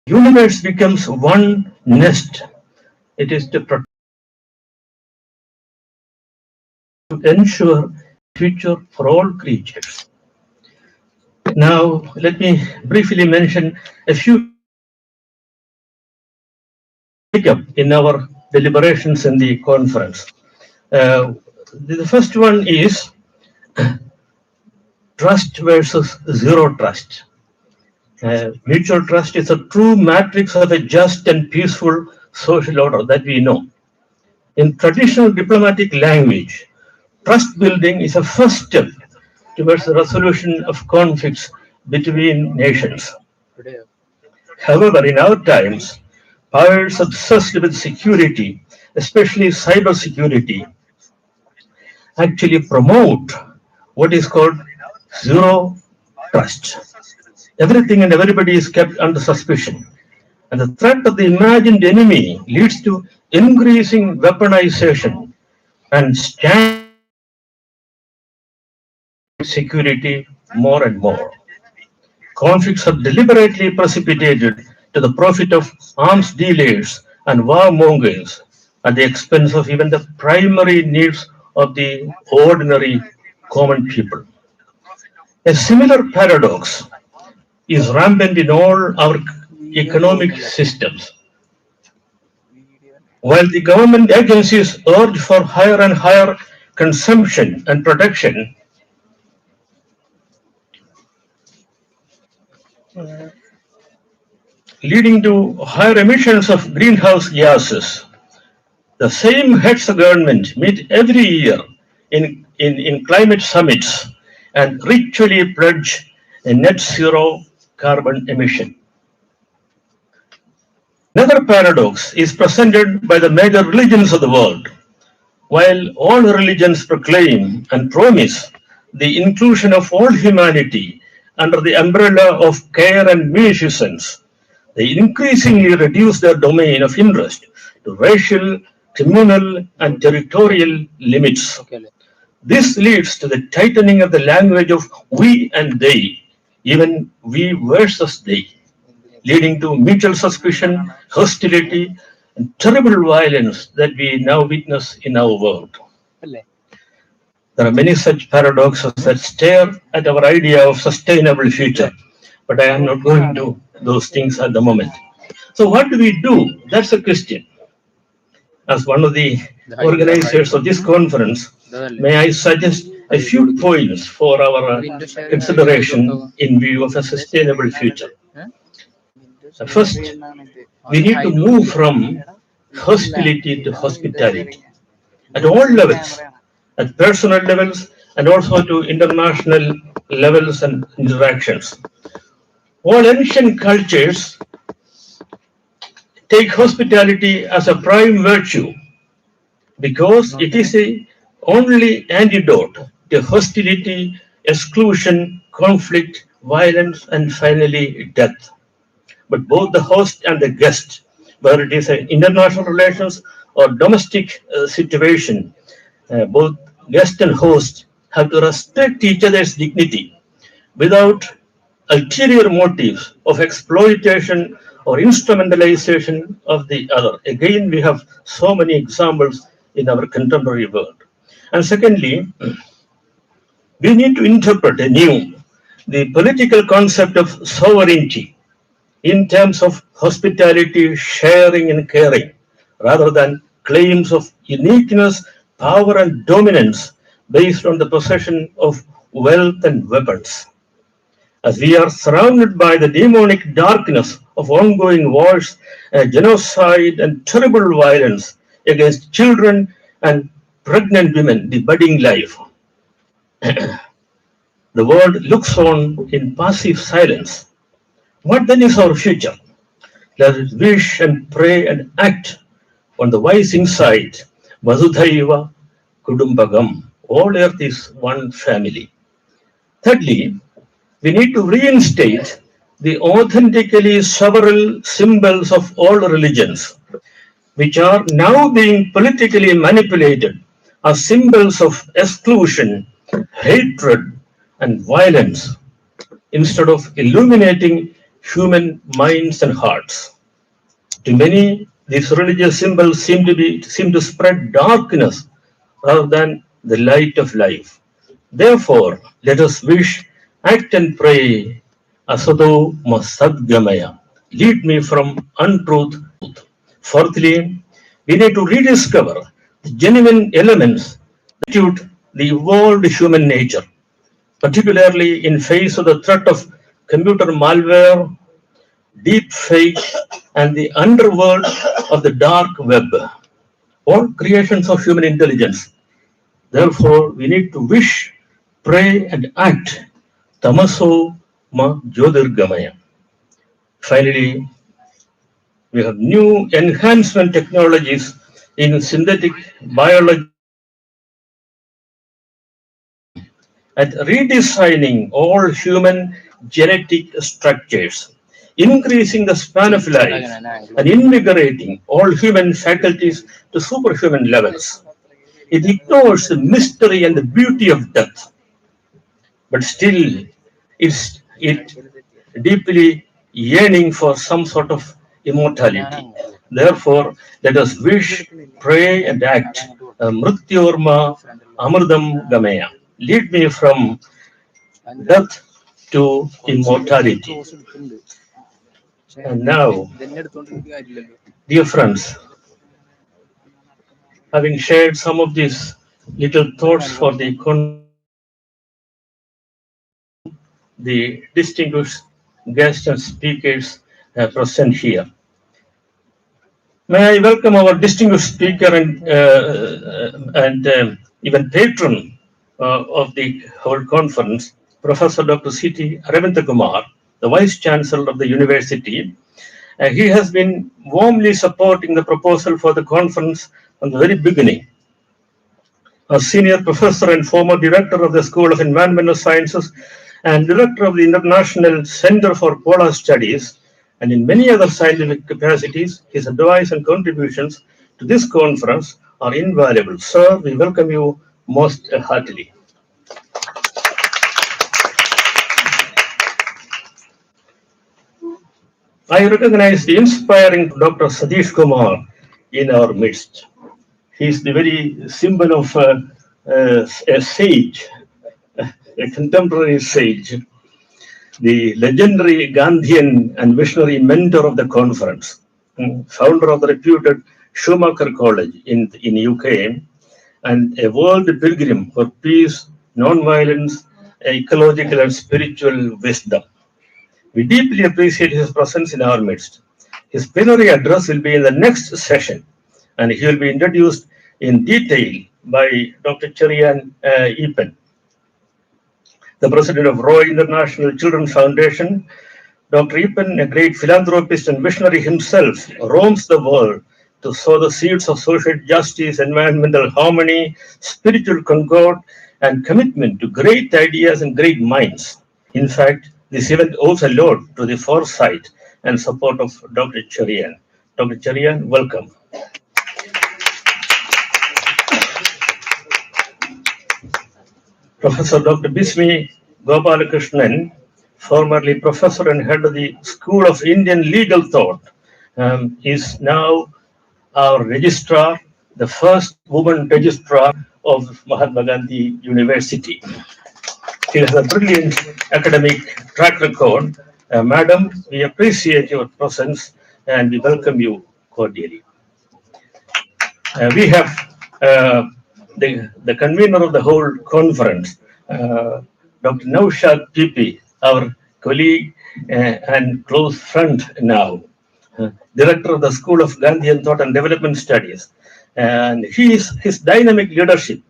Universe becomes one nest. It is to ensure future for all creatures. Now, let me briefly mention a few take up in our deliberations in the conference. Uh, the first one is trust versus zero trust. Mutual trust is a true matrix of a just and peaceful social order that we know. In traditional diplomatic language, trust building is a first step towards the resolution of conflicts between nations. However, in our times, powers obsessed with security, especially cyber security, actually promote what is called zero trust. Everything and everybody is kept under suspicion. And the threat of the imagined enemy leads to increasing weaponization and security more and more. Conflicts are deliberately precipitated to the profit of arms dealers and warmongers at the expense of even the primary needs of the ordinary common people. A similar paradox is rampant in all our economic systems. While the government agencies urge for higher and higher consumption and protection, leading to higher emissions of greenhouse gases, the same heads of government meet every year in climate summits and ritually pledge a net zero carbon emission. Another paradox is presented by the major religions of the world. While all religions proclaim and promise the inclusion of all humanity under the umbrella of care and munificence, they increasingly reduce their domain of interest to racial, communal, and territorial limits. This leads to the tightening of the language of we and they, even we versus they, leading to mutual suspicion, hostility, and terrible violence that we now witness in our world. There are many such paradoxes that stare at our idea of sustainable future, but I am not going to those things at the moment. So what do we do? That's a question. As one of the organizers of this conference, may I suggest a few points for our consideration in view of a sustainable future. First, we need to move from hostility to hospitality at all levels, at personal levels and also to international levels and interactions. All ancient cultures take hospitality as a prime virtue because it is the only antidote to hostility, exclusion, conflict, violence, and finally death. But both the host and the guest, whether it is an international relations or domestic situation, both guest and host have to respect each other's dignity without ulterior motives of exploitation or instrumentalization of the other. Again, we have so many examples in our contemporary world. And secondly, we need to interpret anew the political concept of sovereignty in terms of hospitality, sharing, and caring, rather than claims of uniqueness, power, and dominance based on the possession of wealth and weapons. As we are surrounded by the demonic darkness of ongoing wars, genocide, and terrible violence against children and pregnant women, the budding life, the world looks on in passive silence. What then is our future? Let us wish and pray and act on the wise insight, Vasudhaiva Kudumbagam. All earth is one family. Thirdly, we need to reinstate the authentically several symbols of all religions, which are now being politically manipulated as symbols of exclusion, hatred, and violence, instead of illuminating human minds and hearts. To many, these religious symbols seem to spread darkness rather than the light of life. Therefore, let us wish, act and pray. Asado Masadgamaya. Lead me from untruth. Fourthly, we need to rediscover the genuine elements that constitute the evolved human nature, particularly in face of the threat of computer malware, deep fake, and the underworld of the dark web, all creations of human intelligence. Therefore, we need to wish, pray, and act. Tamaso ma Jyotirgamaya. Finally, we have new enhancement technologies in synthetic biology at redesigning all human genetic structures, increasing the span of life, and invigorating all human faculties to superhuman levels. It ignores the mystery and the beauty of death, but still it deeply yearning for some sort of immortality. Therefore, let us wish, pray, and act. Mrityorma Amardam Gamaya. Lead me from death to immortality. And now, dear friends, having shared some of these little thoughts for the the distinguished guests and speakers present here. May I welcome our distinguished speaker and even patron of the whole conference, Professor Dr. C.T. Aravinda Kumar, the Vice Chancellor of the University. He has been warmly supporting the proposal for the conference from the very beginning. A senior professor and former director of the School of Environmental Sciences and director of the International Center for Polar Studies, and in many other scientific capacities, his advice and contributions to this conference are invaluable. Sir, we welcome you most heartily. I recognize the inspiring Dr. Satish Kumar in our midst. He is the very symbol of a sage, a contemporary sage, the legendary Gandhian and visionary mentor of the conference, founder of the reputed Schumacher College in UK, and a world pilgrim for peace, non-violence, ecological and spiritual wisdom. We deeply appreciate his presence in our midst. His plenary address will be in the next session, and he will be introduced in detail by Dr. Cherian Epen, the president of Roy International Children's Foundation. Dr. Epen, a great philanthropist and visionary himself, roams the world to sow the seeds of social justice, environmental harmony, spiritual concord, and commitment to great ideas and great minds. In fact, this event owes a lot to the foresight and support of Dr. Cherian. Dr. Cherian, welcome. Professor Dr. Bismi Gopalakrishnan, formerly professor and head of the School of Indian Legal Thought, is now our registrar, the first woman registrar of Mahatma Gandhi University. She has a brilliant academic track record. Madam, we appreciate your presence and we welcome you cordially. We have the convener of the whole conference, Dr. Naushad Pipi, our colleague and close friend now, director of the School of Gandhian Thought and Development Studies. And his dynamic leadership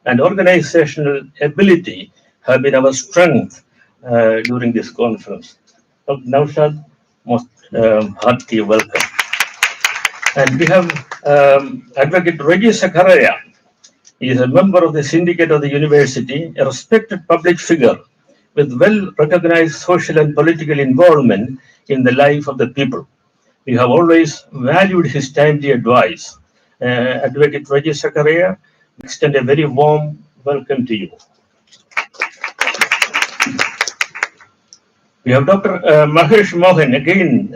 and organizational ability have been our strength during this conference. Dr. Naushad, most hearty welcome. And we have Advocate Reggie Sakaraya. He is a member of the syndicate of the university, a respected public figure with well-recognized social and political involvement in the life of the people. We have always valued his timely advice. Advocate Reggie Sakaraya, extend a very warm welcome to you. We have Dr. Mahesh Mohan, again,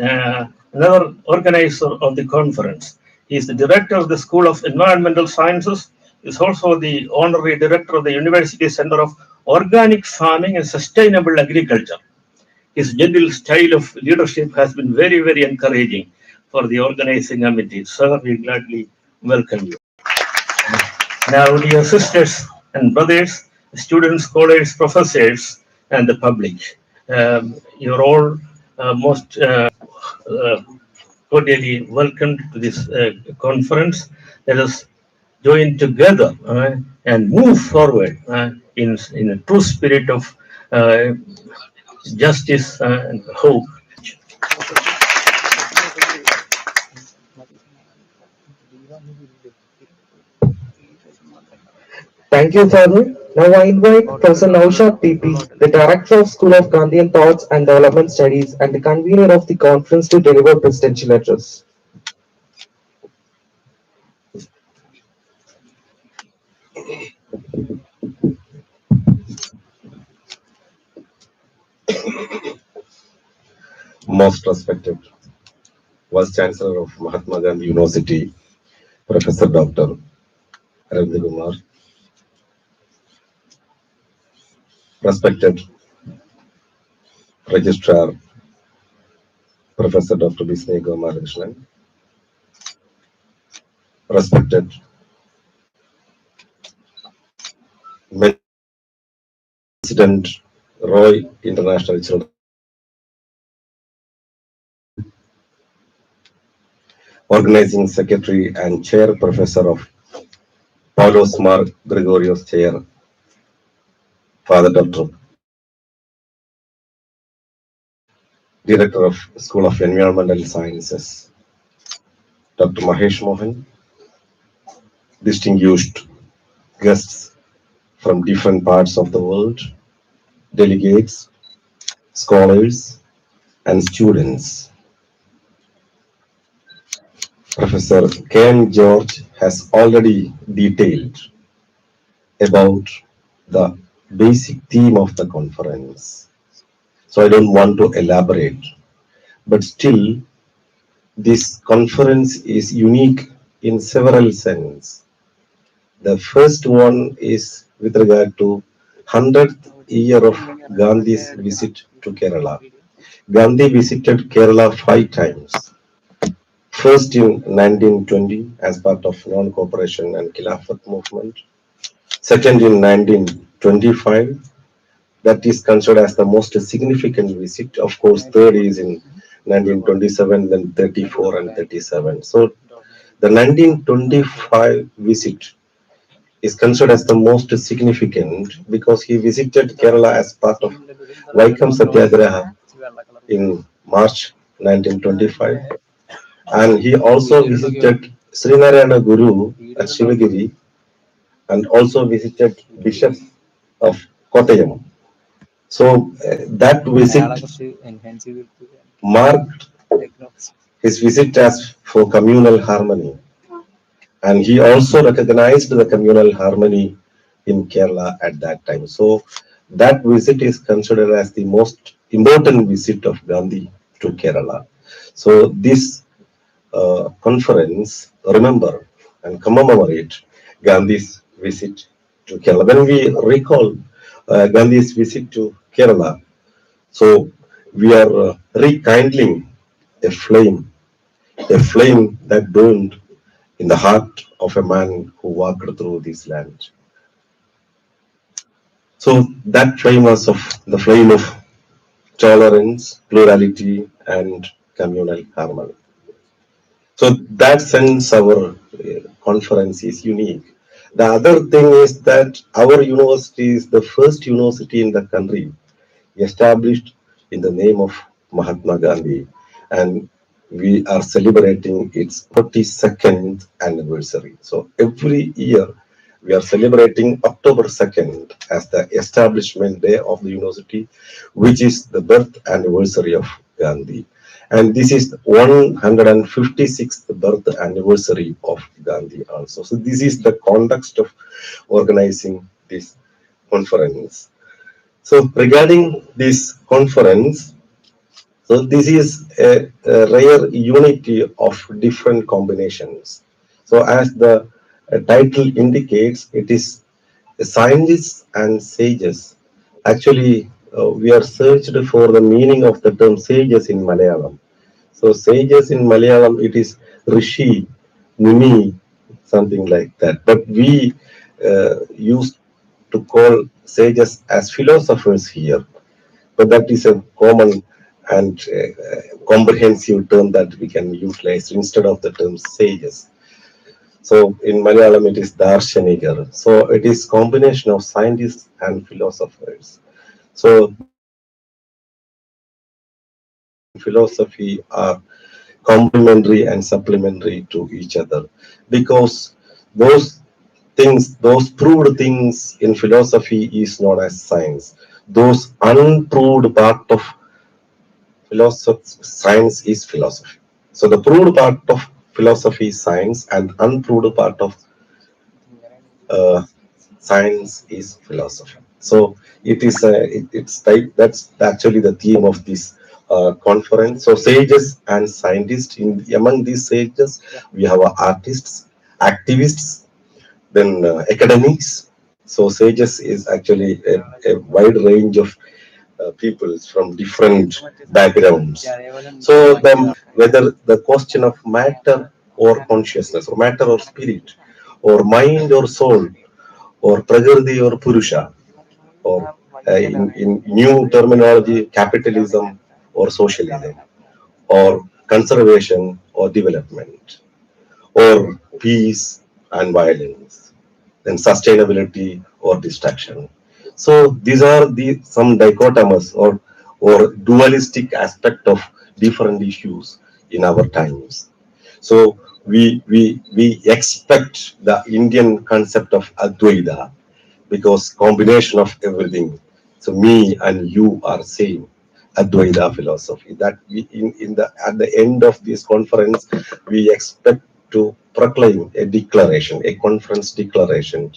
another organizer of the conference. He is the director of the School of Environmental Sciences. He is also the honorary director of the University Center of Organic Farming and Sustainable Agriculture. His gentle style of leadership has been very, very encouraging for the organizing committee. Sir, we gladly welcome you. Now, dear sisters and brothers, students, scholars, professors, and the public, you're all most uh, cordially welcomed to this conference. Let us join together and move forward in a true spirit of uh, justice and hope. Thank you, Father. Now I invite Professor Naushad PP, the Director of School of Gandhian Thoughts and Development Studies and the convener of the conference to deliver presidential address. Most respected Vice Chancellor of Mahatma Gandhi University, Professor Dr. Arvind Kumar, respected Registrar Professor Dr. Bisney Gomalkrishnan, respected President Roy International Children, Organizing Secretary and Chair Professor of Paulos Mar Gregorios Chair, Father Dr. Director of School of Environmental Sciences, Dr. Mahesh Mohan, distinguished guests from different parts of the world, delegates, scholars, and students. Professor Ken George has already detailed about the basic theme of the conference. So I don't want to elaborate, but still this conference is unique in several sense. The first one is with regard to 100th year of Gandhi's visit to Kerala. Gandhi visited Kerala 5 times. First in 1920 as part of non-cooperation and Khilafat movement. Second in 1925, that is considered as the most significant visit. Of course, third is in 1927, then 34 and 37. So the 1925 visit is considered as the most significant because he visited Kerala as part of Vaikam Satyagraha in March 1925. And he also visited Srinarayana Guru at Shivagiri and also visited Bishop of Kottayam. So that visit marked his visit as for communal harmony. And he also recognized the communal harmony in Kerala at that time. So that visit is considered as the most important visit of Gandhi to Kerala. So this conference remember and commemorate Gandhi's visit to Kerala. When we recall Gandhi's visit to Kerala, so we are rekindling a flame that burned in the heart of a man who walked through this land. So that flame was of the flame of tolerance, plurality, and communal harmony. So that sense our conference is unique. The other thing is that our university is the first university in the country established in the name of Mahatma Gandhi, and we are celebrating its 42nd anniversary. So every year we are celebrating October 2nd as the establishment day of the university, which is the birth anniversary of Gandhi. And this is the 156th birth anniversary of Gandhi also. So this is the context of organizing this conference. So regarding this conference, So this is a rare unity of different combinations. So as the title indicates, it is scientists and sages. Actually, we are searched for the meaning of the term sages in Malayalam. So sages in Malayalam, it is Rishi, Muni, something like that. But we used to call sages as philosophers here. But that is a common and comprehensive term that we can utilize instead of the term sages. So in Malayalam it is Darshanikar. So it is combination of scientists and philosophers. So science and philosophy are complementary and supplementary to each other because those those proved things in philosophy is known as science. Those unproved part of philosophy, science is philosophy. So the proved part of philosophy is science, and unproved part of uh, science is philosophy. So it is it's type that's actually the theme of this conference. So sages and scientists. Among these sages, we have artists, activists, then academics. So sages is actually a wide range of people from different backgrounds. So whether the question of matter or consciousness, or matter or spirit, or mind or soul, or prakriti or purusha, or in new terminology, capitalism or socialism, or conservation or development, or peace and violence, then sustainability or distraction. So these are the some dichotomous or dualistic aspect of different issues in our times. So we expect the Indian concept of Advaita because combination of everything. So me and you are same. Advaita philosophy. That we in the at the end of this conference, we expect to proclaim a declaration, a conference declaration.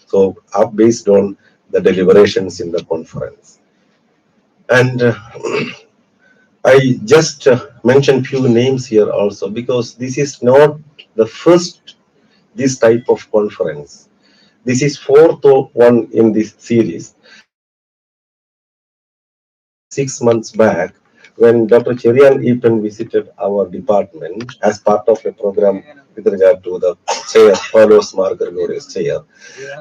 So based on the deliberations in the conference. And I just mentioned few names here also because this is not the first this type of conference. This is fourth one in this series. About 6 months back, when Dr. Cherian Eaton visited our department as part of a program with regard to the chair, Paulos Margargore's chair,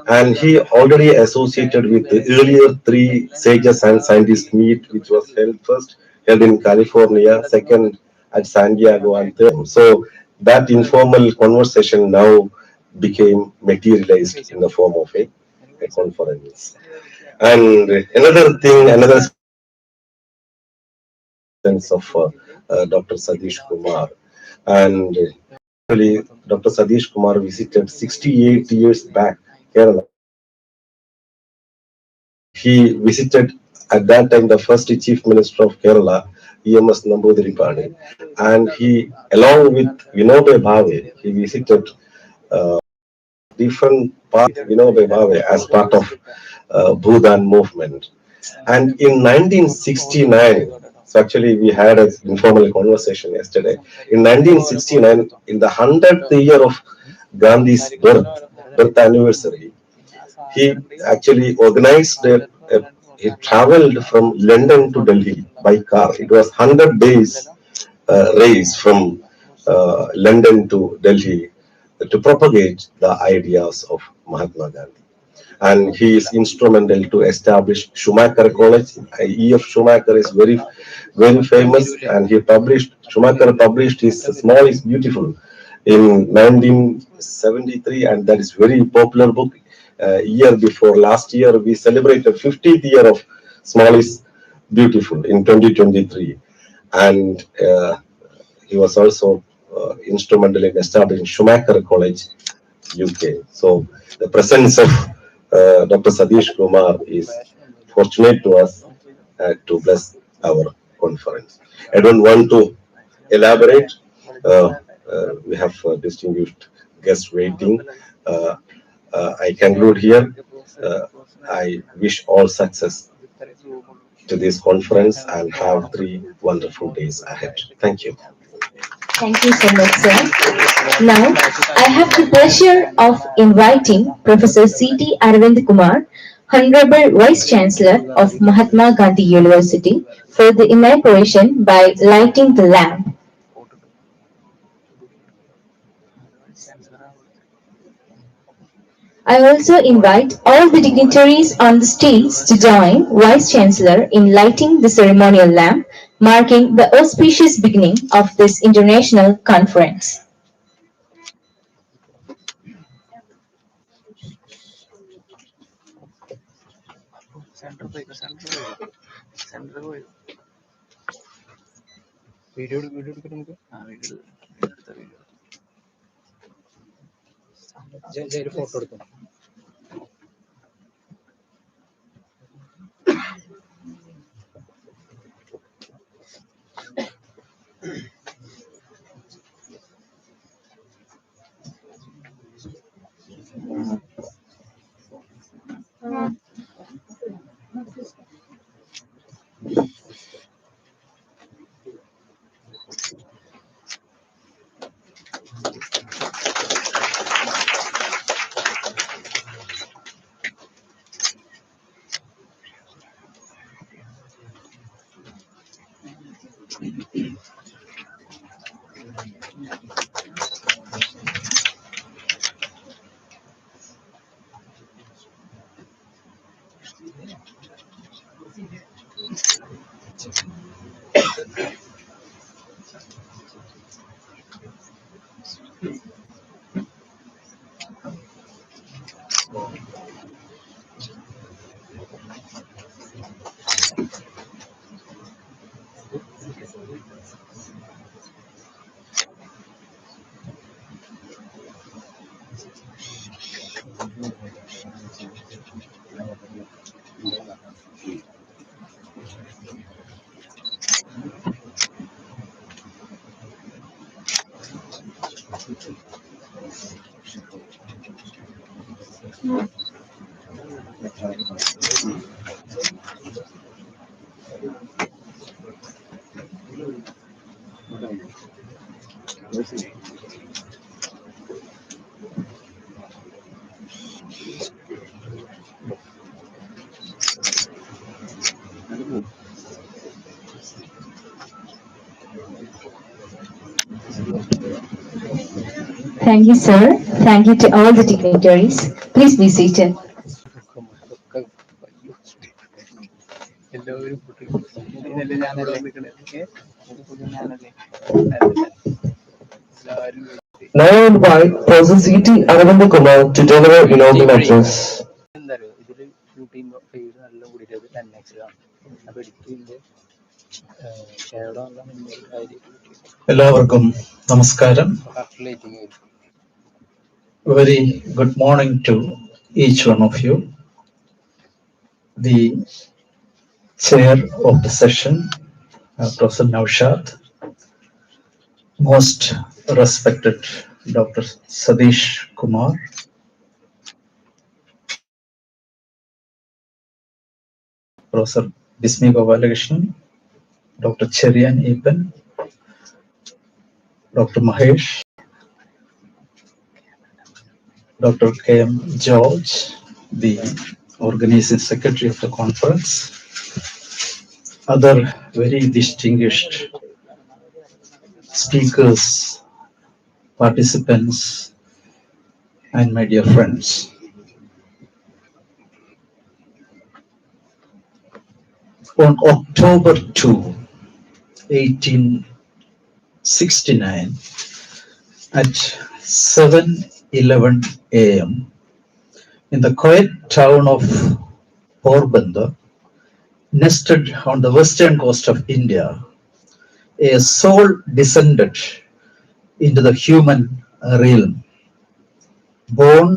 and he already associated with the earlier three sages and scientists meet, which was held in California, second at San Diego, and third. So that informal conversation now became materialized in the form of a conference. And another thing, another special thing is the presence of Dr. Satish Kumar. And actually, Dr. Satish Kumar visited 68 years back Kerala, and he visited at that time the first Chief Minister of Kerala, EMS Namboodiripani, and he, along with Vinoba Bhave, he visited different parts of Vinoba Bhave as part of Bhudan movement. And in 1969, so actually we had an informal conversation yesterday. In 1969, in the 100th year of Gandhi's birth anniversary, he actually organized he traveled from London to Delhi by car. It was 100 days race from London to Delhi to propagate the ideas of Mahatma Gandhi. And he is instrumental to establish Schumacher College. E.F. Schumacher is very famous, and Schumacher published his Small is Beautiful in 1973, and that is very popular book. Year before last year, we celebrated 50th year of Small is Beautiful in 2023, and he was also instrumental in establishing Schumacher College, UK. So the presence of Dr. Satish Kumar is fortunate to us to bless our conference. I don't want to elaborate. We have distinguished guests waiting. Uh, I conclude here. I wish all success to this conference and have 3 wonderful days ahead. Thank you. Thank you so much, sir. Now, I have the pleasure of inviting Professor C.T. Arvind Kumar, Honorable Vice Chancellor of Mahatma Gandhi University, for the inauguration by lighting the lamp. I also invite all the dignitaries on the stage to join Vice Chancellor in lighting the ceremonial lamp, marking the auspicious beginning of this international conference. Thank you, sir. Thank you to all the dignitaries. Please be seated. Now I invite Professor C.T. Arvind Kumar to deliver inaugural address. എല്ലാവർക്കും നമസ്കാരം. Very good morning to each one of you. The chair of the session, Professor Naushad, most respected Dr. Sadish Kumar, Professor Bismi Gopalakrishnan, Dr. Cherian Eben, Dr. Mahesh, Dr. K.M. George, the organizing secretary of the conference, other very distinguished speakers, participants, and my dear friends. On October 2, 1869, at 7:11 a.m., in the quiet town of Porbandar, nested on the western coast of India, a soul descended into the human realm. Born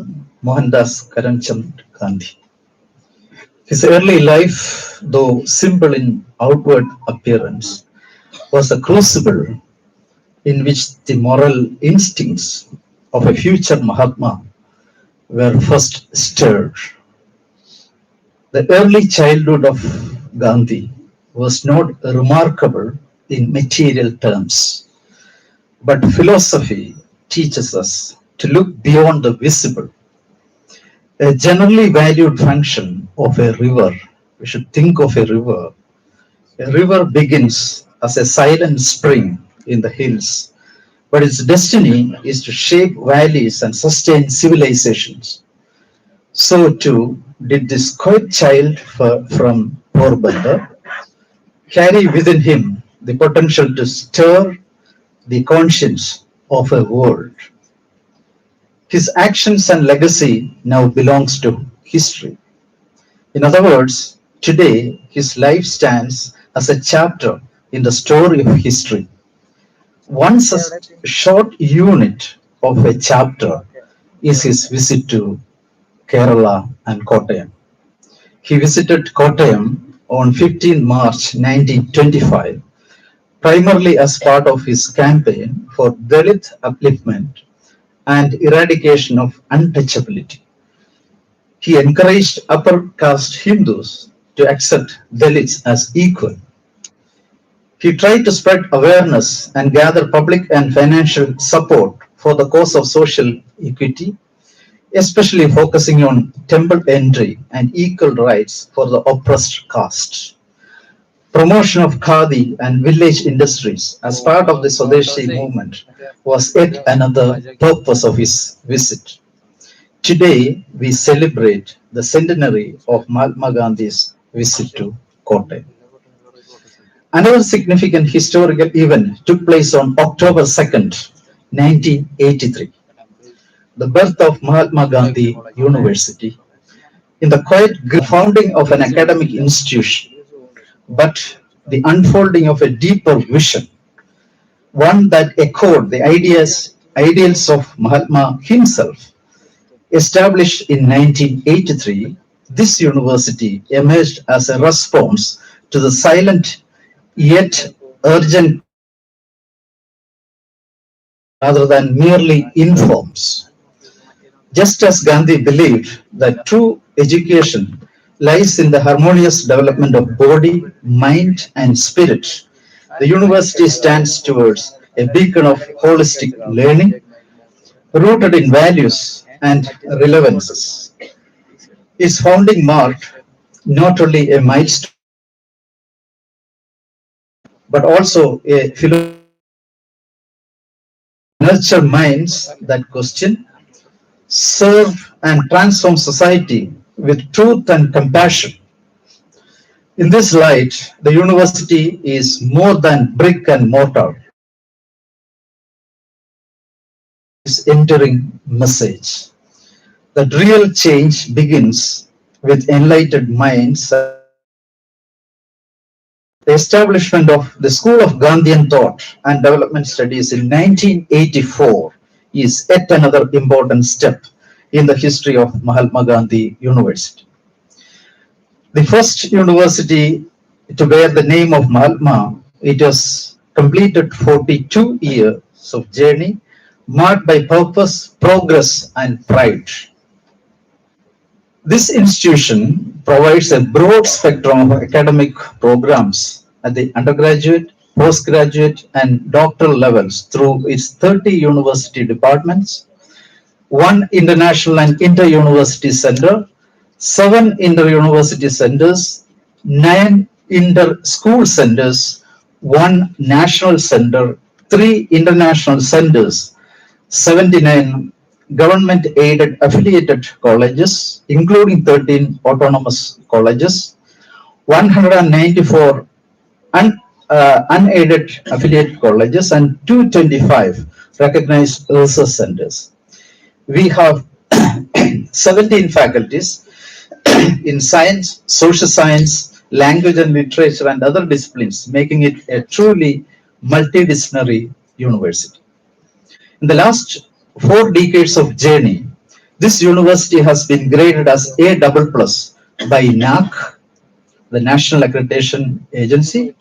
Mohandas Karamchand Gandhi. His early life, though simple in outward appearance, was a crucible in which the moral instincts of a future Mahatma were first stirred. The early childhood of Gandhi was not remarkable in material terms, but philosophy teaches us to look beyond the visible. A generally valued function of a river, we should think of a river begins as a silent spring in the hills, but its destiny is to shape valleys and sustain civilizations. So too did this quiet child from Porbandar carry within him the potential to stir the conscience of a world. His actions and legacy now belongs to history. In other words, today his life stands as a chapter in the story of history. Once a short unit of a chapter is his visit to Kerala and Kottayam. He visited Kottayam on 15 March 1925, primarily as part of his campaign for Dalit upliftment and eradication of untouchability. He encouraged upper caste Hindus to accept Dalits as equal. He tried to spread awareness and gather public and financial support for the cause of social equity, especially focusing on temple entry and equal rights for the oppressed caste. Promotion of khadi and village industries as part of the Swadeshi movement was yet another purpose of his visit. Today, we celebrate the centenary of Mahatma Gandhi's visit to Kottayam. Another significant historical event took place on October 2nd, 1983, the birth of Mahatma Gandhi University. In the quiet founding of an academic institution, but the unfolding of a deeper vision, one that echoed the ideals of Mahatma himself. Established in 1983, this university emerged as a response to the silent yet urgent rather than merely informs. Just as Gandhi believed that true education lies in the harmonious development of body, mind, and spirit, the university stands towards a beacon of holistic learning rooted in values and relevances. Its founding marked not only a milestone but also a philosophy nurture minds that question, serve, and transform society with truth and compassion. In this light, the university is more than brick and mortar. Its enduring message that real change begins with enlightened minds. The establishment of the School of Gandhian Thought and Development Studies in 1984 is yet another important step in the history of Mahatma Gandhi University. The first university to bear the name of Mahatma, it has completed 42 years of journey marked by purpose, progress, and pride. This institution provides a broad spectrum of academic programs at the undergraduate, postgraduate, and doctoral levels through its 30 university departments, one international and inter-university center, 7 inter-university centers, 9 inter-school centers, 1 national center, 3 international centers, 79 government-aided affiliated colleges, including 13 autonomous colleges, 194 unaided affiliate colleges, and 225 recognized research centers. We have 17 faculties in science, social science, language and literature, and other disciplines, making it a truly multidisciplinary university. In the last 4 decades of journey, this university has been graded as A++ by NAC, the National Accreditation Agency,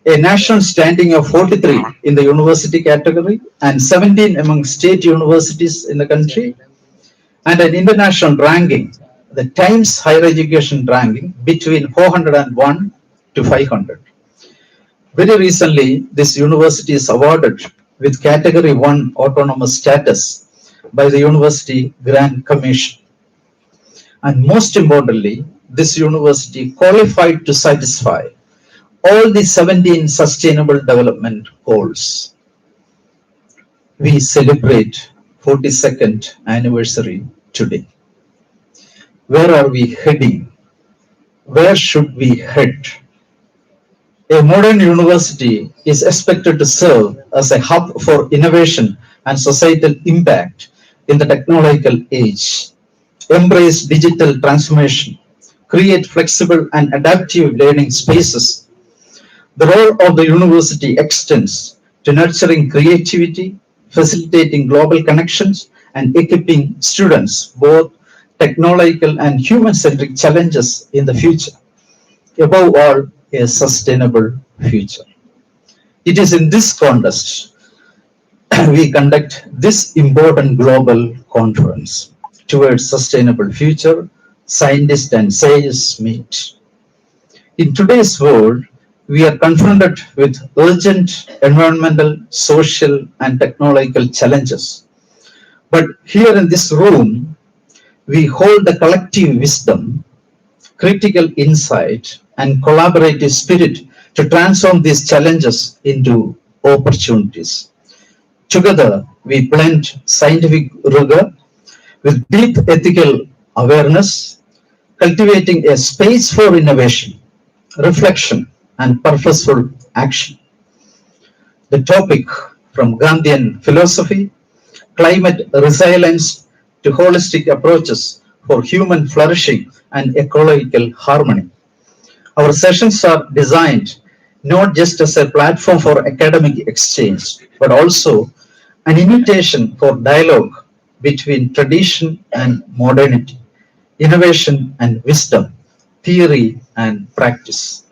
a national standing of 43 in the university category and 17 among state universities in the country, and an international ranking, the Times Higher Education ranking, between 401 to 500. Very recently, this university is awarded with Category 1 autonomous status by the University Grand Commission. And most importantly, this university qualified to satisfy all the 17 Sustainable Development Goals. We celebrate 42nd anniversary today. Where are we heading? Where should we head? A modern university is expected to serve as a hub for innovation and societal impact in the technological age, embrace digital transformation, create flexible and adaptive learning spaces. The role of the university extends to nurturing creativity, facilitating global connections, and equipping students both technological and human-centric challenges in the future. Above all, a sustainable future. It is in this context we conduct this important global conference towards sustainable future. Scientists and sages meet. In today's world, we are confronted with urgent environmental, social, and technological challenges. But here in this room, we hold the collective wisdom, critical insight, and collaborative spirit to transform these challenges into opportunities. Together, we blend scientific rigor with deep ethical awareness, cultivating a space for innovation, reflection, and purposeful action. The topic from Gandhian philosophy, climate resilience to holistic approaches for human flourishing and ecological harmony. Our sessions are designed not just as a platform for academic exchange, but also an invitation for dialogue between tradition and modernity, innovation and wisdom, theory and practice.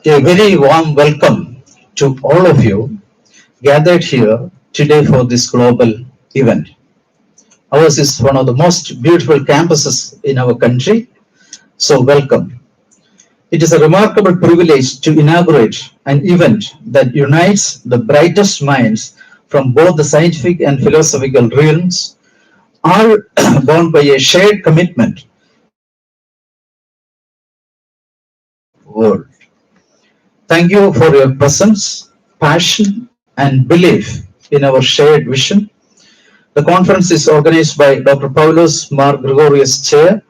A very warm welcome to all of you gathered here today for this global event. Ours is one of the most beautiful campuses in our country, so welcome. It is a remarkable privilege to inaugurate an event that unites the brightest minds from both the scientific and philosophical realms, all bound by a shared commitment world. Thank you for your presence, passion, and belief in our shared vision. The conference is organized by Dr. Paulos Mar Gregorius Chair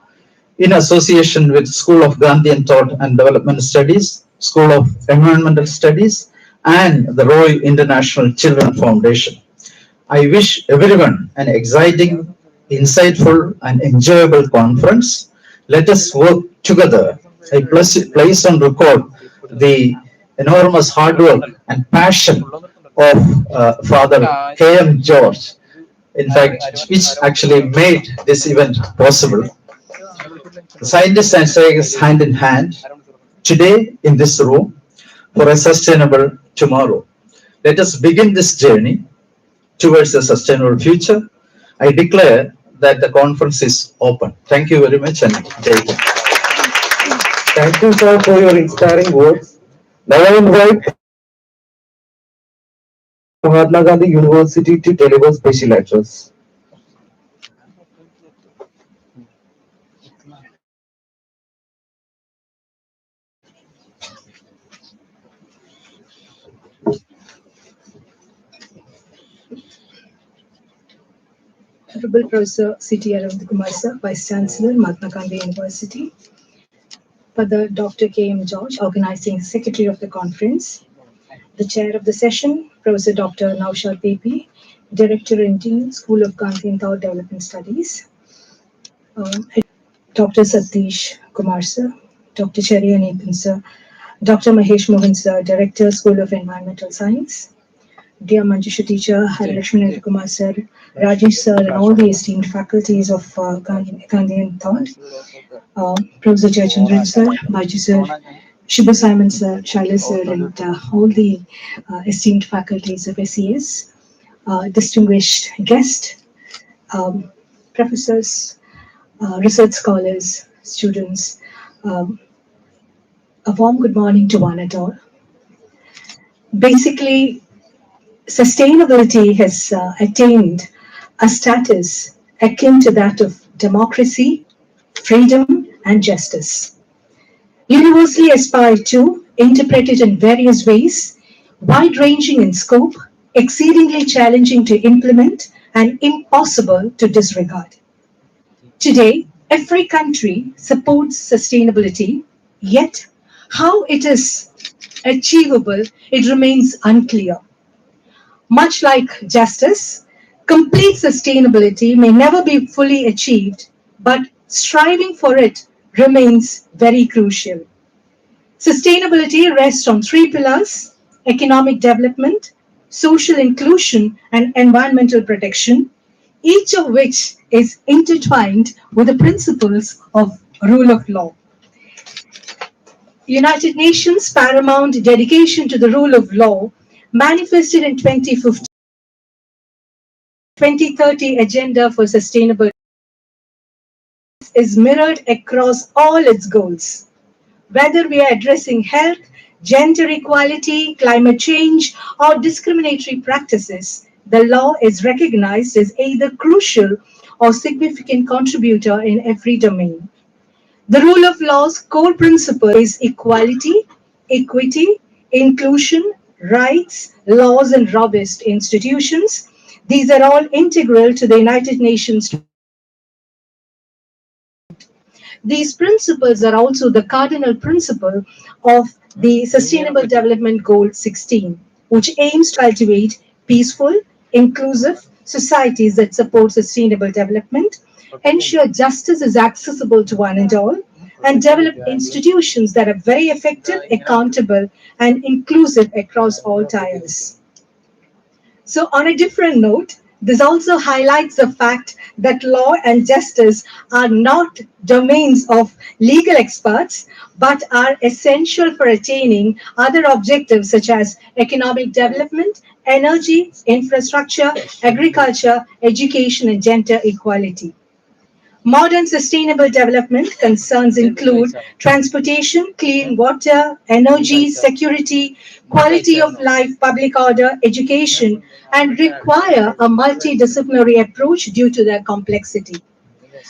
in association with School of Gandhian Thought and Development Studies, School of Environmental Studies, and the Roy International Children Foundation. I wish everyone an exciting, insightful, and enjoyable conference. Let us work together. I place on record the enormous hard work and passion of Father K.M. George, in fact, which actually made this event possible. Scientists and scientists hand in hand today in this room for a sustainable tomorrow. Let us begin this journey towards a sustainable future. I declare that the conference is open. Thank you very much and Jai Hind. Thank you, sir, for your inspiring words. Now I invite Mahatma Gandhi University to deliver special address. Honorable Professor C.T. Aravind Kumar Sir, Vice Chancellor, Mahatma Gandhi University, Father Dr. K.M. George, Organizing Secretary of the Conference, the Chair of the Session, Professor Dr. Naushad Pepi, Director and Dean, School of Gandhi and Thought Development Studies, Dr. Satish Kumar Sir, Dr. Cherry Anepan Sir, Dr. Mahesh Mohan Sir, Director, School of Environmental Science, dear Manjusha teacher, Harilakshmi Kumar sir, Rajesh sir, and all the esteemed faculties of Gandhian Thought, Professor Jayachandran sir, Baji sir, Shibu Simon sir, Shaila sir, and all the esteemed faculties of SES, distinguished guests, professors, research scholars, students, A warm good morning to one and all. Basically, sustainability has attained a status akin to that of democracy, freedom, and justice. Universally aspired to, interpreted in various ways, wide ranging in scope, exceedingly challenging to implement, and impossible to disregard. Today, every country supports sustainability, yet, how it is achievable, it remains unclear. Much like justice, complete sustainability may never be fully achieved, but striving for it remains very crucial. Sustainability rests on three pillars: economic development, social inclusion, and environmental protection, each of which is intertwined with the principles of rule of law. United Nations paramount dedication to the rule of law manifested in 2015 2030 Agenda for Sustainable is mirrored across all its goals. Whether we are addressing health, gender equality, climate change, or discriminatory practices, the law is recognized as either crucial or significant contributor in every domain. The rule of law's core principle is equality, equity, inclusion, rights, laws, and robust institutions. These are all integral to the United Nations. These principles are also the cardinal principle of the Sustainable Development Goal 16, which aims to cultivate peaceful, inclusive societies that support sustainable development, ensure justice is accessible to one and all, and develop institutions that are very effective, accountable, and inclusive across all tiers. So, on a different note, this also highlights the fact that law and justice are not domains of legal experts, but are essential for attaining other objectives such as economic development, energy, infrastructure, agriculture, education, and gender equality. Modern sustainable development concerns include transportation, clean water, energy, security, quality of life, public order, education, and require a multidisciplinary approach due to their complexity.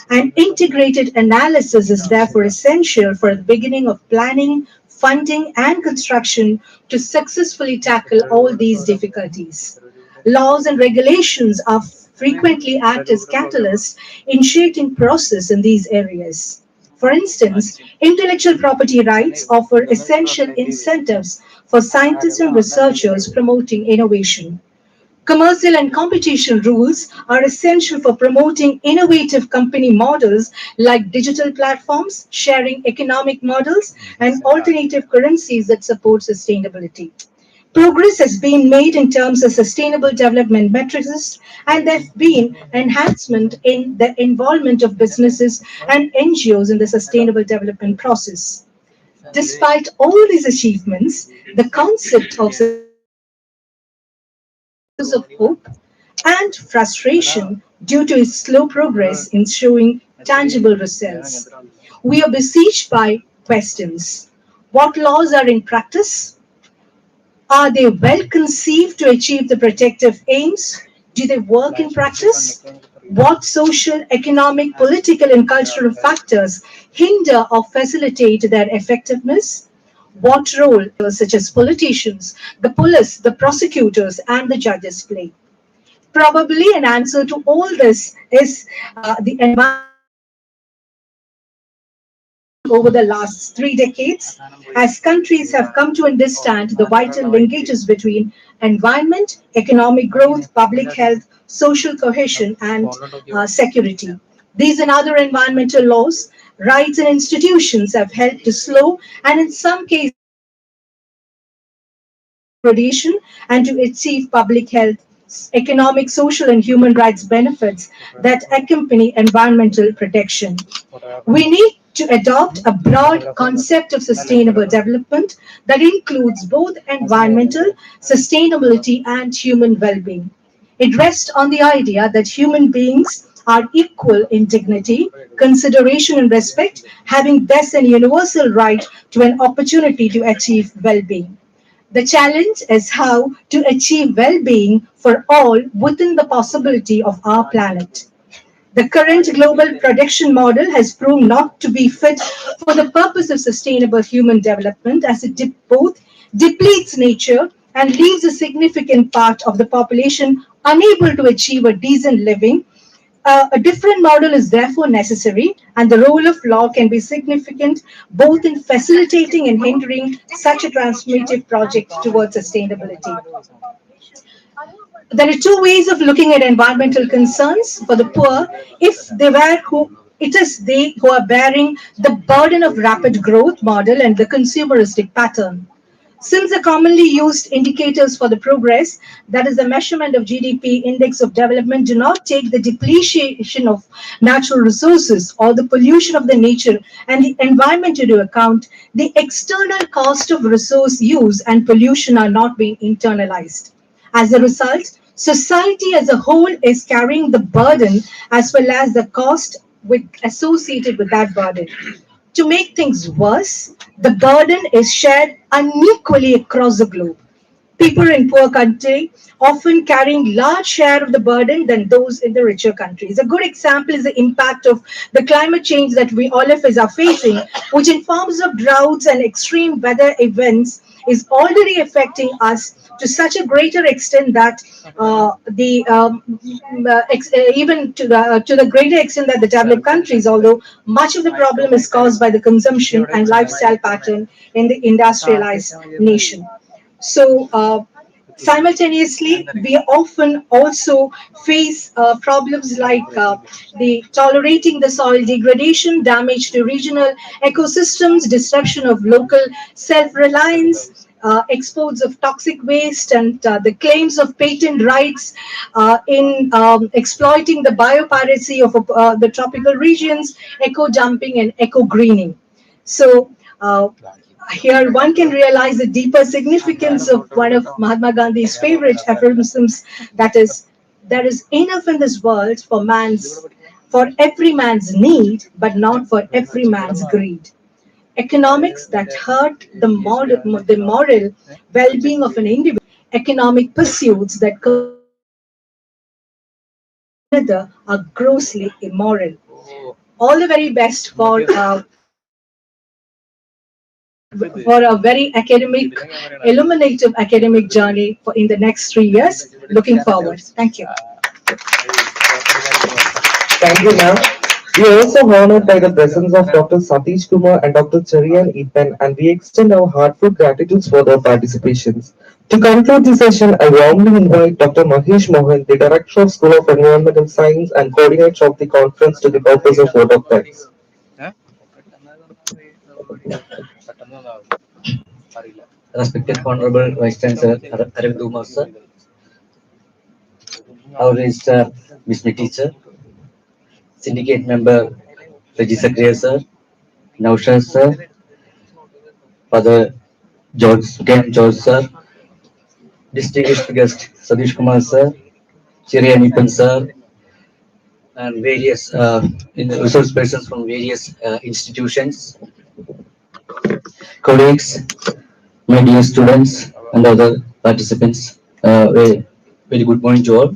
An integrated analysis is therefore essential for the beginning of planning, funding, and construction to successfully tackle all these difficulties. Laws and regulations are frequently act as catalysts in shaping process in these areas. For instance, intellectual property rights offer essential incentives for scientists and researchers promoting innovation. Commercial and competition rules are essential for promoting innovative company models like digital platforms, sharing economic models, and alternative currencies that support sustainability. Progress has been made in terms of sustainable development metrics, and there have been enhancement in the involvement of businesses and NGOs in the sustainable development process. Despite all these achievements, the concept of of hope and frustration due to its slow progress in showing tangible results. We are besieged by questions. What laws are in practice? Are they well conceived to achieve the protective aims? Do they work in practice? What social, economic, political, and cultural factors hinder or facilitate their effectiveness? What role, such as politicians, the police, the prosecutors, and the judges play? Probably an answer to all this is the environment over the last 3 decades, as countries have come to understand the vital linkages between environment, economic growth, public health, social cohesion, and security. These and other environmental laws, rights, and institutions have helped to slow and, in some cases, degradation and to achieve public health, economic, social, and human rights benefits that accompany environmental protection. We need to adopt a broad concept of sustainable development that includes both environmental sustainability and human well being. It rests on the idea that human beings are equal in dignity, consideration, and respect, having thus an universal right to an opportunity to achieve well being. The challenge is how to achieve well being for all within the possibility of our planet. The current global production model has proved not to be fit for the purpose of sustainable human development as it both depletes nature and leaves a significant part of the population unable to achieve a decent living. A different model is therefore necessary, and the role of law can be significant both in facilitating and hindering such a transformative project towards sustainability. There are two ways of looking at environmental concerns for the poor. If they were who it is they who are bearing the burden of rapid growth model and the consumeristic pattern. Since the commonly used indicators for the progress, that is the measurement of GDP, index of development, do not take the depletion of natural resources or the pollution of the nature and the environment into account, the external cost of resource use and pollution are not being internalized. As a result, society as a whole is carrying the burden as well as the cost associated with that burden. To make things worse, the burden is shared unequally across the globe. People in poor country often carrying large share of the burden than those in the richer countries. A good example is the impact of the climate change that we all of us are facing, which in forms of droughts and extreme weather events is already affecting us to such a greater extent that the even to the greater extent that the developed countries, although much of the problem is caused by the consumption and lifestyle pattern in the industrialized nation. So, simultaneously, we often also face problems like the tolerating the soil degradation, damage to regional ecosystems, destruction of local self-reliance, exports of toxic waste, and the claims of patent rights in exploiting the biopiracy of the tropical regions, eco dumping, and eco greening. So, here one can realize the deeper significance of one of Mahatma Gandhi's favorite aphorisms, that is, there is enough in this world for every man's need, but not for every man's greed. Economics that hurt the moral well-being of an individual, economic pursuits that another are grossly immoral. All the very best for a very academic, illuminative academic journey for in the next 3 years. Looking forward. Thank you. Thank you, ma'am. We are also honored by the presence of Dr. Satish Kumar and Dr. Cherian Ethan, and we extend our heartfelt gratitude for their participations. To conclude the session, I warmly invite Dr. Mahesh Mohan, the Director of School of Environmental Science and Coordinator of the conference, to the purpose of vote of thanks. Respected Honorable Vice Chancellor Arvind Kumar sir, our Registrar Miss Teacher, Syndicate Member Reggie Sakriya sir, Naushad sir, Father George sir, distinguished guest Sadish Kumar sir, Chiri Anipan sir, and various resource persons from various institutions, colleagues, my dear students, and other participants. Very good morning to all.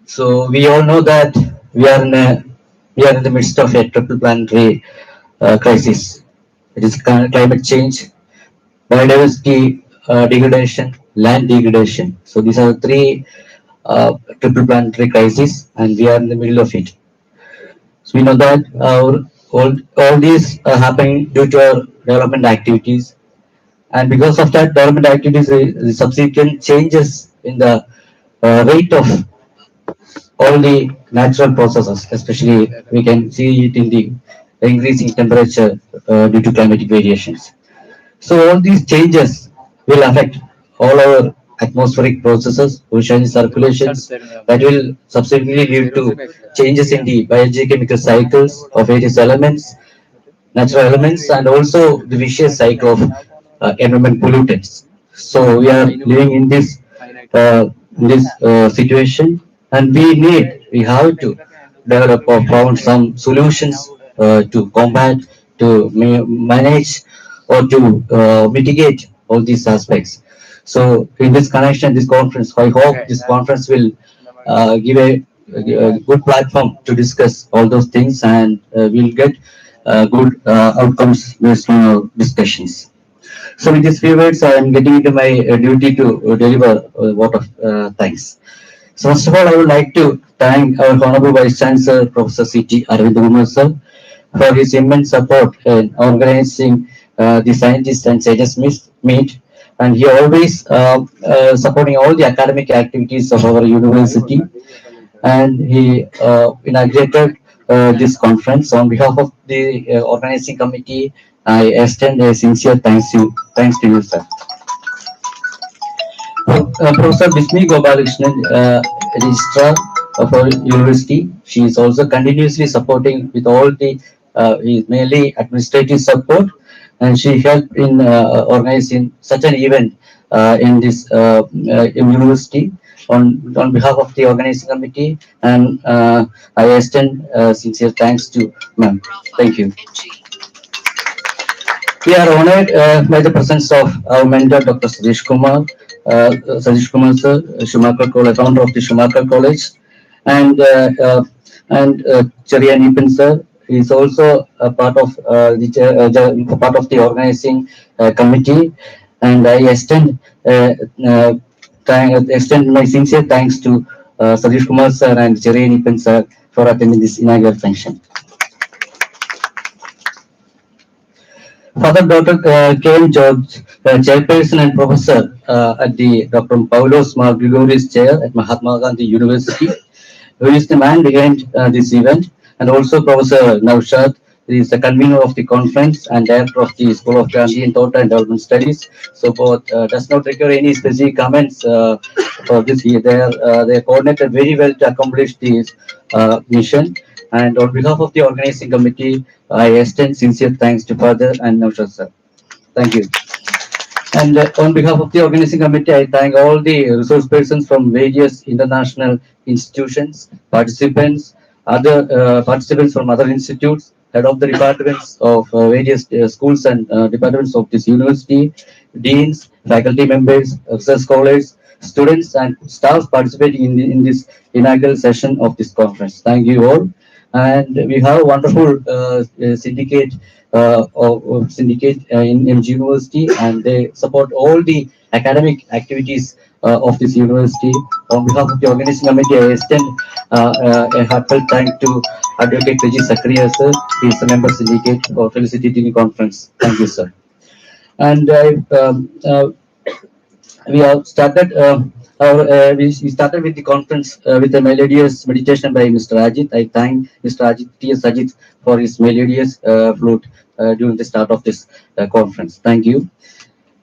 So we all know that we are in a we are in the midst of a triple planetary crisis. It is climate change, biodiversity degradation, land degradation. So these are the three triple planetary crises, and we are in the middle of it. So we know that all these are happening due to our development activities, and because of that development activities, the subsequent changes in the rate of all the natural processes, especially we can see it in the increasing temperature due to climatic variations. So all these changes will affect all our atmospheric processes, ocean circulations, that will subsequently lead to changes in the biogeochemical cycles of various elements, natural elements, and also the vicious cycle of environment pollutants. So we are living in this situation, and we have to develop or found some solutions to combat, to manage, or to mitigate all these aspects. So, in this connection, this conference, I hope this conference will give a good platform to discuss all those things, and we'll get good outcomes based on our discussions. So, with these few words, I am getting into my duty to deliver a vote of thanks. So, first of all, I would like to thank our Honorable Vice Chancellor, Professor C.T. Arvind Kumar sir, for his immense support in organizing the scientists and sages meet. And he always supporting all the academic activities of our university. And he inaugurated this conference on behalf of the organizing committee. I extend a sincere thanks to you, sir. Professor Bismi Gopalakrishnan, Registrar of our university, she is also continuously supporting with all the mainly administrative support, and she helped in organizing such an event in this university on behalf of the organizing committee, and I extend sincere thanks to ma'am. Thank you. We are honored by the presence of our mentor, Dr. Sadish Kumar sir, Schumacher College, founder of the Schumacher College, and Cherian Ipin sir. He is also a part of part of the organizing committee, and I extend my sincere thanks to Sadish Kumar sir and Cherian Ipin sir for attending this inaugural function. Father Dr. K.M. George, chairperson and professor at the Dr. Paulos Mar Gregorius Chair at Mahatma Gandhi University, who is the man behind this event, and also Professor Naushad, who is the convener of the conference and director of the School of Gandhian Thought and Development Studies. So both does not require any specific comments for this year. They are coordinated very well to accomplish this mission. And on behalf of the organizing committee, I extend sincere thanks to Father and Naushad sir. Thank you. And on behalf of the organizing committee, I thank all the resource persons from various international institutions, participants from other institutes, head of the departments of various schools and departments of this university, deans, faculty members, research scholars, students, and staff participating in this inaugural session of this conference. Thank you all. And we have a wonderful syndicate in MG University, and they support all the academic activities of this university. On behalf of the organizing committee, I extend a heartfelt thank to Advocate Reji Sakriya sir. He is a member syndicate for felicitating the conference. Thank you, sir. And we have started we started with the conference with a melodious meditation by Mr. Ajit. I thank Mr. Ajit T.S. Ajit for his melodious flute during the start of this conference. Thank you.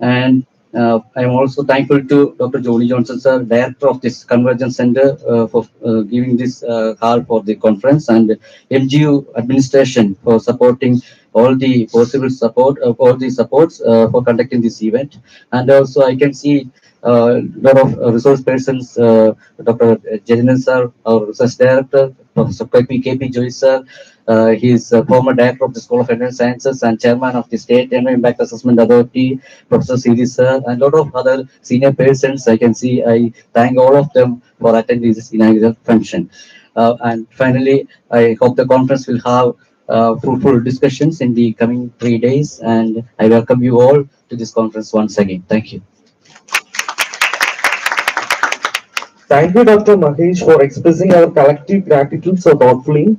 And I am also thankful to Dr. Joni Johnson, sir, director of this Convergence Center, for giving this hall for the conference, and MGU administration for supporting all the possible support, all the supports for conducting this event. And also, I can see a lot of resource persons, Dr. Jerinan sir, our research director, Professor KP Joy sir. He is a former director of the School of Environmental Sciences and chairman of the State Environment Impact Assessment Authority, Professor Series sir, and a lot of other senior persons. I can see. I thank all of them for attending this inaugural function. And finally, I hope the conference will have fruitful discussions in the coming 3 days. And I welcome you all to this conference once again. Thank you. Thank you, Dr. Mahesh, for expressing our collective gratitude so thoughtfully.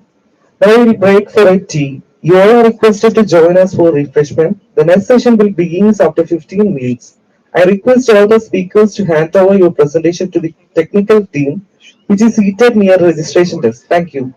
Now we'll break for a tea. You all are requested to join us for refreshment. The next session will begin after 15 minutes. I request all the speakers to hand over your presentation to the technical team, which is seated near registration desk. Thank you.